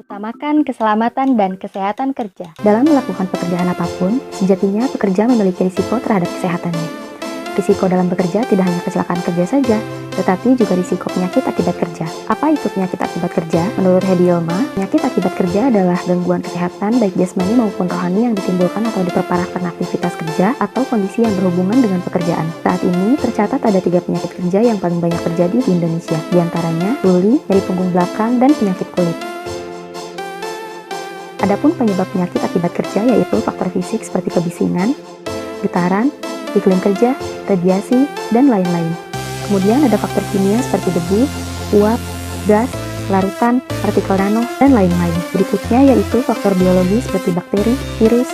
Utamakan keselamatan dan kesehatan kerja. Dalam melakukan pekerjaan apapun, sejatinya pekerja memiliki risiko terhadap kesehatannya. Risiko dalam bekerja tidak hanya kecelakaan kerja saja, tetapi juga risiko penyakit akibat kerja. Apa itu penyakit akibat kerja? Menurut Hedi Ilma, penyakit akibat kerja adalah gangguan kesehatan baik jasmani maupun rohani yang ditimbulkan atau diperparah karena aktivitas kerja atau kondisi yang berhubungan dengan pekerjaan. Saat ini tercatat ada 3 penyakit kerja yang paling banyak terjadi di Indonesia, diantaranya tuli, nyeri punggung belakang, dan penyakit kulit. Adapun penyebab penyakit akibat kerja yaitu faktor fisik seperti kebisingan, getaran, iklim kerja, radiasi, dan lain-lain. Kemudian ada faktor kimia seperti debu, uap, gas, larutan, partikel nano, dan lain-lain. Berikutnya yaitu faktor biologi seperti bakteri, virus,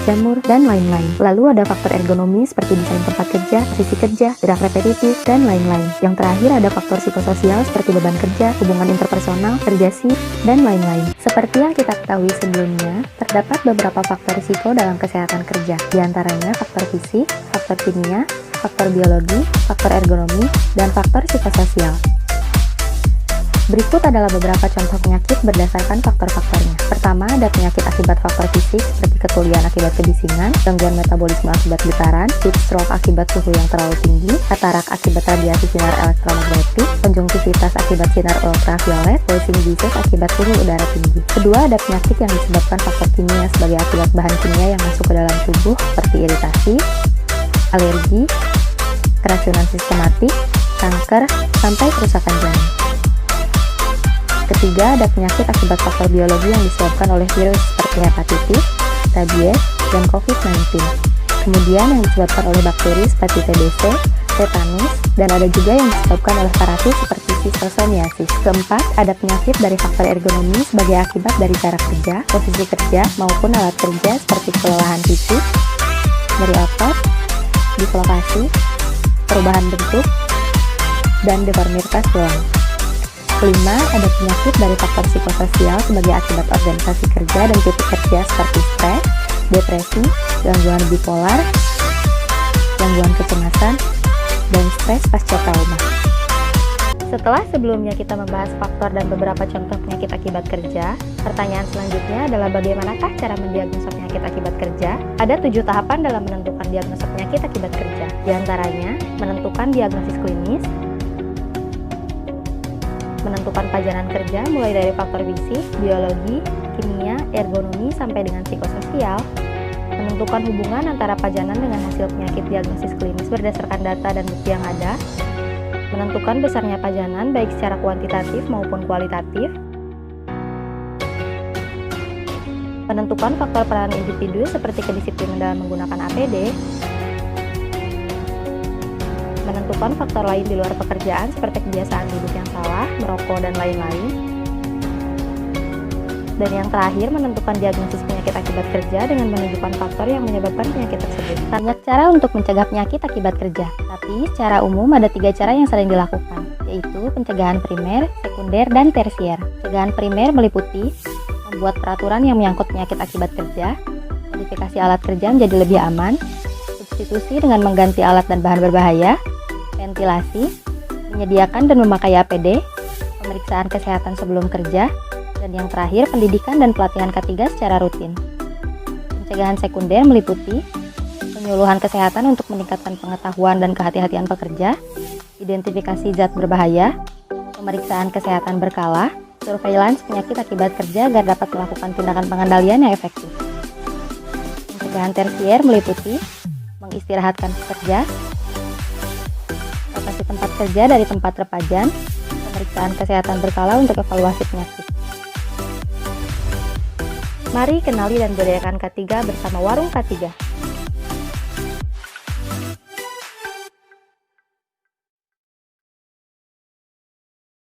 jamur, dan lain-lain. Lalu ada faktor ergonomi seperti desain tempat kerja, posisi kerja, gerak repetitif, dan lain-lain. Yang terakhir ada faktor psikososial seperti beban kerja, hubungan interpersonal, kerja shift, dan lain-lain. Seperti yang kita ketahui sebelumnya, terdapat beberapa faktor risiko dalam kesehatan kerja, diantaranya faktor fisik, faktor kimia, faktor biologi, faktor ergonomi, dan faktor psikososial. Berikut adalah beberapa contoh penyakit berdasarkan faktor-faktornya. Pertama, ada penyakit akibat faktor fisik seperti ketulian akibat kebisingan, gangguan metabolisme akibat getaran, heat stroke akibat suhu yang terlalu tinggi, katarak akibat radiasi sinar elektromagnetik, konjungtivitas akibat sinar ultraviolet, voicing disease akibat suhu udara tinggi. Kedua, ada penyakit yang disebabkan faktor kimia sebagai akibat bahan kimia yang masuk ke dalam tubuh seperti iritasi, alergi, keracunan sistematik, kanker, sampai kerusakan janin. Ketiga, ada penyakit akibat faktor biologi yang disebabkan oleh virus seperti hepatitis, rabies, dan COVID-19. Kemudian yang disebabkan oleh bakteri seperti TBC, tetanus, dan ada juga yang disebabkan oleh parasit seperti schistosomia-sis. Keempat, ada penyakit dari faktor ergonomi sebagai akibat dari cara kerja, posisi kerja, maupun alat kerja seperti kelelahan fisik, nyeri otot, dislokasi, perubahan bentuk, dan deformitas tulang. Kelima, ada penyakit dari faktor psikososial sebagai akibat organisasi kerja dan tipe kerja seperti stres, depresi, gangguan bipolar, gangguan kecemasan, dan stres pasca trauma. Setelah sebelumnya kita membahas faktor dan beberapa contoh penyakit akibat kerja, pertanyaan selanjutnya adalah bagaimanakah cara mendiagnosa penyakit akibat kerja? Ada 7 tahapan dalam menentukan diagnosa penyakit akibat kerja. Di antaranya, menentukan diagnosis klinis, menentukan pajanan kerja mulai dari faktor fisik, biologi, kimia, ergonomi, sampai dengan psikososial, menentukan hubungan antara pajanan dengan hasil penyakit diagnosis klinis berdasarkan data dan bukti yang ada, menentukan besarnya pajanan baik secara kuantitatif maupun kualitatif, menentukan faktor peran individu seperti kedisiplinan dalam menggunakan APD, menentukan faktor lain di luar pekerjaan seperti kebiasaan hidup yang salah, merokok, dan lain-lain. Dan yang terakhir, menentukan diagnosis penyakit akibat kerja dengan menunjukkan faktor yang menyebabkan penyakit tersebut. Banyak cara untuk mencegah penyakit akibat kerja, tapi secara umum ada 3 cara yang sering dilakukan, yaitu pencegahan primer, sekunder, dan tersier. Pencegahan primer meliputi membuat peraturan yang menyangkut penyakit akibat kerja, modifikasi alat kerja menjadi lebih aman, substitusi dengan mengganti alat dan bahan berbahaya, ventilasi, menyediakan dan memakai APD, pemeriksaan kesehatan sebelum kerja, dan yang terakhir pendidikan dan pelatihan K3 secara rutin. Pencegahan sekunder meliputi penyuluhan kesehatan untuk meningkatkan pengetahuan dan kehati-hatian pekerja, identifikasi zat berbahaya, pemeriksaan kesehatan berkala, surveillance penyakit akibat kerja agar dapat melakukan tindakan pengendalian yang efektif. Pencegahan tersier meliputi mengistirahatkan pekerja, rotasi tempat kerja dari tempat terpajan, pemeriksaan kesehatan berkala untuk evaluasi penyakit. Mari kenali dan budayakan K3 bersama Warung K3.